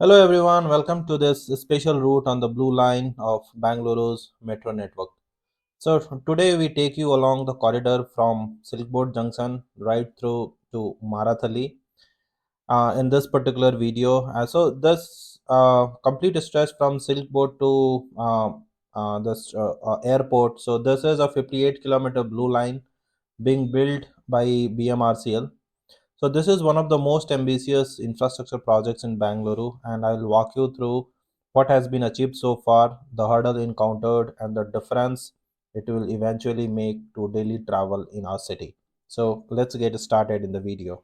Hello everyone, welcome to this special route on the blue line of Bangaluru's metro network. Today we take you along the corridor from Silkboard Junction right through to Marathali in this particular video. This complete stretch from Silkboard to this airport. So this is a 58-kilometer blue line being built by BMRCL. So this is one of the most ambitious infrastructure projects in Bangalore, and I'll walk you through what has been achieved so far, the hurdle encountered, and the difference it will eventually make to daily travel in our city. So let's get started in the video.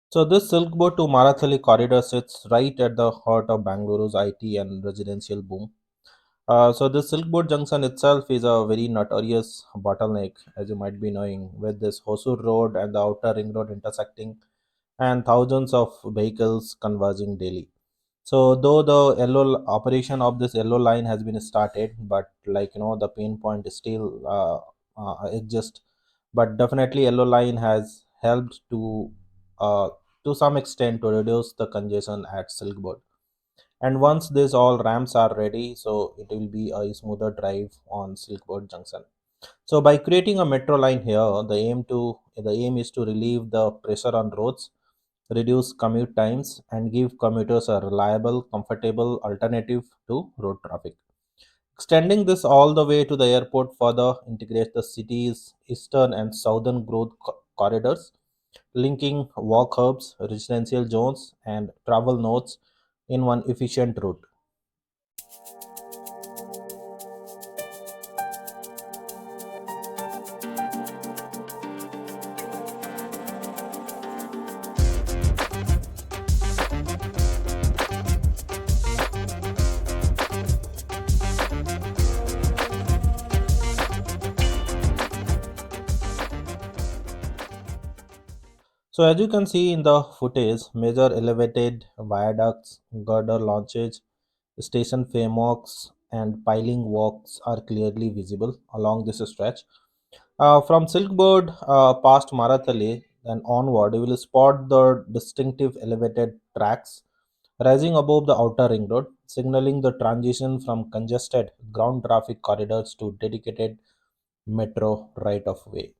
So this Silk Board to Marathali corridor sits right at the heart of Bangalore's IT and residential boom. So the Silk Board Junction itself is a very notorious bottleneck, as you might be knowing, with this Hosur Road and the Outer Ring Road intersecting and thousands of vehicles converging daily. So though the yellow operation of this yellow line has been started, but the pain point is still exists. But definitely yellow line has helped uh, to some extent to reduce the congestion at Silk Board. And once these all ramps are ready, so it will be a smoother drive on Silk Board Junction. So by creating a metro line here, the aim is to relieve the pressure on roads, reduce commute times, and give commuters a reliable, comfortable alternative to road traffic. Extending this all the way to the airport further integrates the city's eastern and southern growth corridors, linking walk hubs, residential zones, and travel nodes in one efficient route. So as you can see in the footage, major elevated viaducts, girder launches, station frameworks, and piling walks are clearly visible along this stretch. From Silkboard past Marathali and onward, you will spot the distinctive elevated tracks rising above the outer ring road, signaling the transition from congested ground traffic corridors to dedicated metro right of way.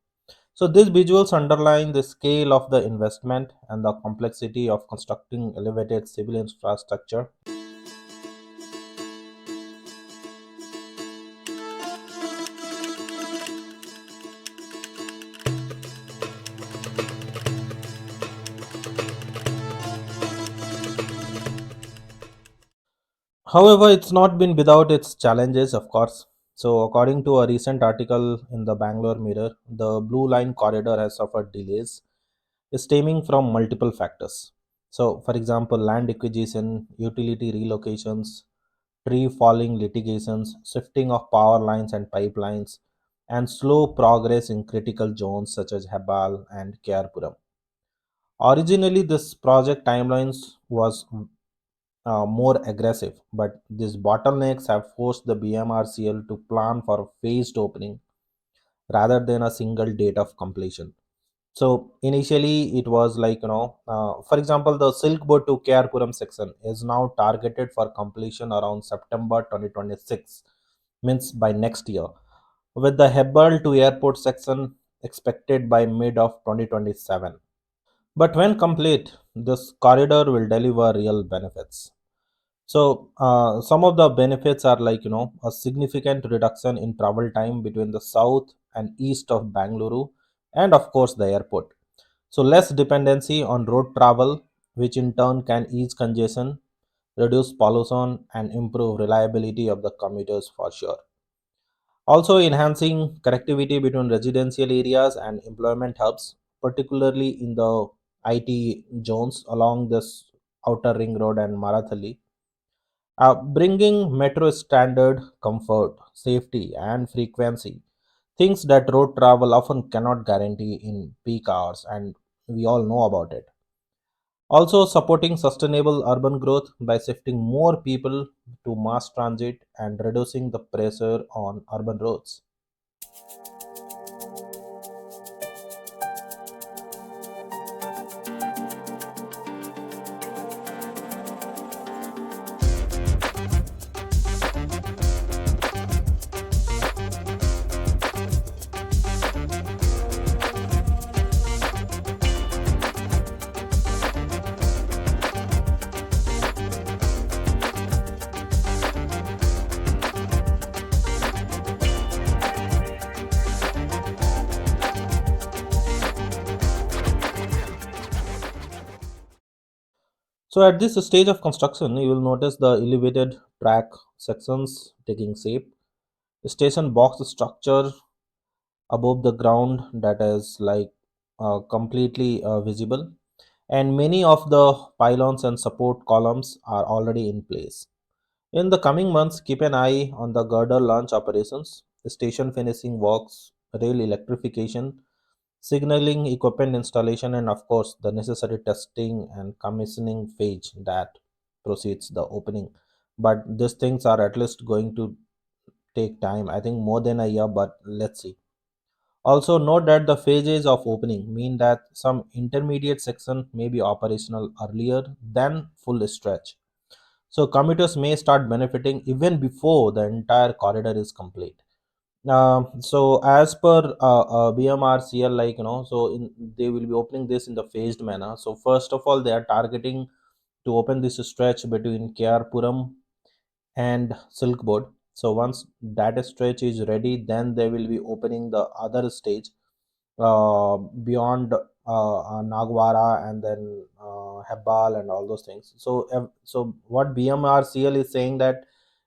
So these visuals underline the scale of the investment and the complexity of constructing elevated civil infrastructure. However, it's not been without its challenges, of course. So, according to a recent article in the Bangalore Mirror, the Blue Line corridor has suffered delays stemming from multiple factors. So, for example, land acquisition, utility relocations, tree falling litigations, shifting of power lines and pipelines, and slow progress in critical zones such as Hebal and Kyarpuram. Originally, this project timelines was more aggressive, but these bottlenecks have forced the BMRCL to plan for phased opening rather than a single date of completion. So initially, it was for example, the Silk Board to Kerpuram section is now targeted for completion around September 2026, means by next year, with the Hebbal to Airport section expected by mid of 2027. But when complete, this corridor will deliver real benefits. So some of the benefits are a significant reduction in travel time between the south and east of Bangalore, and of course the airport. So less dependency on road travel, which in turn can ease congestion, reduce pollution, and improve reliability of the commuters for sure. Also enhancing connectivity between residential areas and employment hubs, particularly in the IT zones along this outer ring road and Marathali. bringing metro standard comfort, safety, and frequency, things that road travel often cannot guarantee in peak hours, and we all know about it. Also, supporting sustainable urban growth by shifting more people to mass transit and reducing the pressure on urban roads. So, at this stage of construction, you will notice the elevated track sections taking shape, station box structure above the ground that is like completely visible, and many of the pylons and support columns are already in place. In the coming months, keep an eye on the girder launch operations, station finishing works, rail electrification, signaling equipment installation, and of course the necessary testing and commissioning phase that precedes the opening. But these things are at least going to take time, I think more than a year, but let's see. Also note that the phases of opening mean that some intermediate section may be operational earlier than full stretch. So commuters may start benefiting even before the entire corridor is complete. So as per BMRCL, like they will be opening this in the phased manner. So first of all, they are targeting to open this stretch between KR Puram and Silk Board. So once that stretch is ready, then they will be opening the other stage beyond Nagwara and then Hebbal and all those things. So what BMRCL is saying that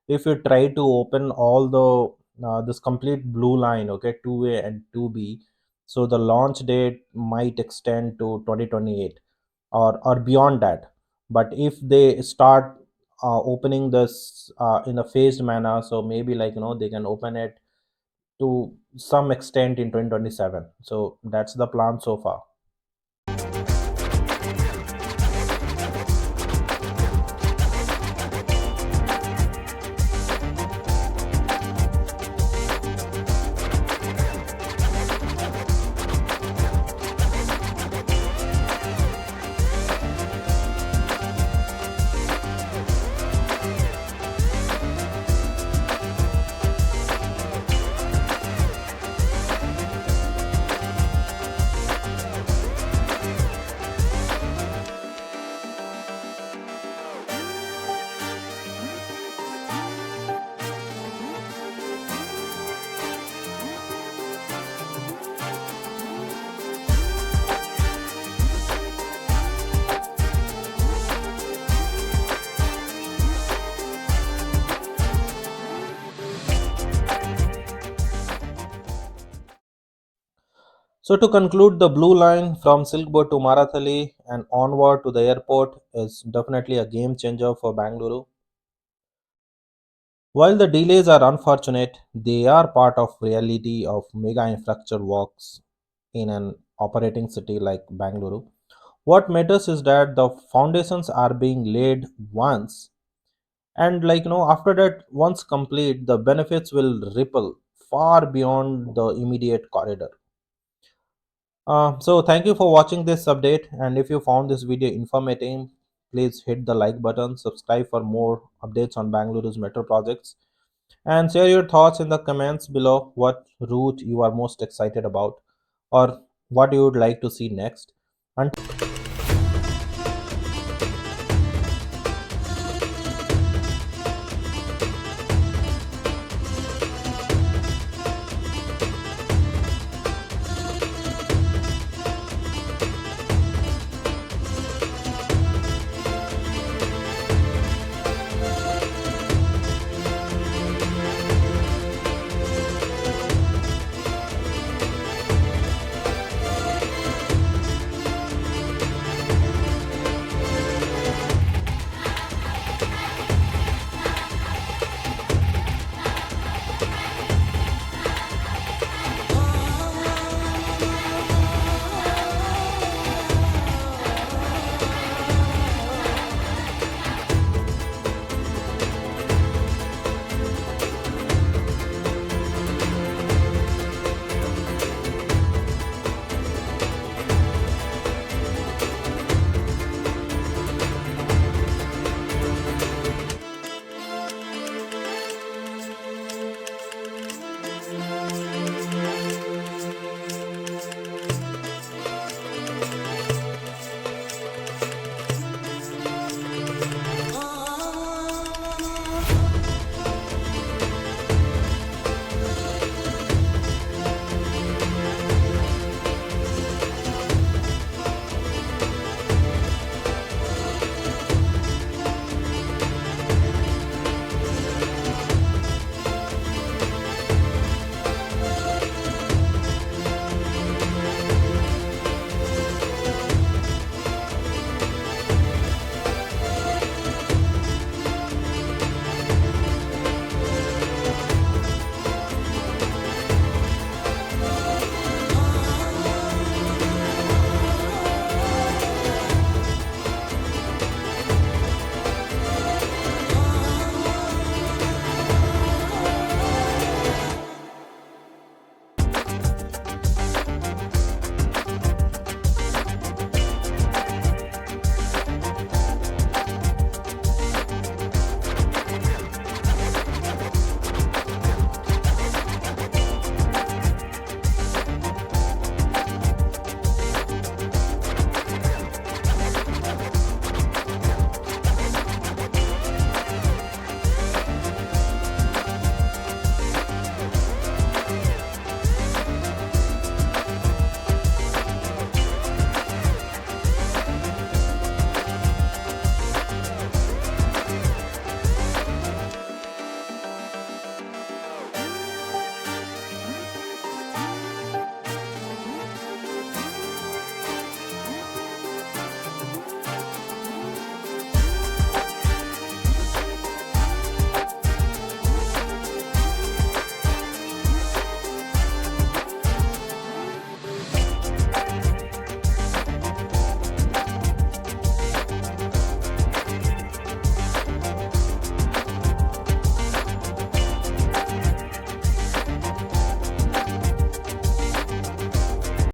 if you try to open all the this complete blue line, okay, 2A and 2B, so the launch date might extend to 2028 or beyond that. But if they start opening this in a phased manner, so maybe they can open it to some extent in 2027. So that's the plan so far. So to conclude, the blue line from Silkboard to Marathali and onward to the airport is definitely a game changer for Bangalore. While the delays are unfortunate, they are part of reality of mega infrastructure works in an operating city like Bangalore. What matters is that the foundations are being laid once, and after that, once complete, the benefits will ripple far beyond the immediate corridor. So thank you for watching this update, and if you found this video informative, please hit the like button, subscribe for more updates on Bangalore's metro projects, and share your thoughts in the comments below what route you are most excited about or what you would like to see next. Until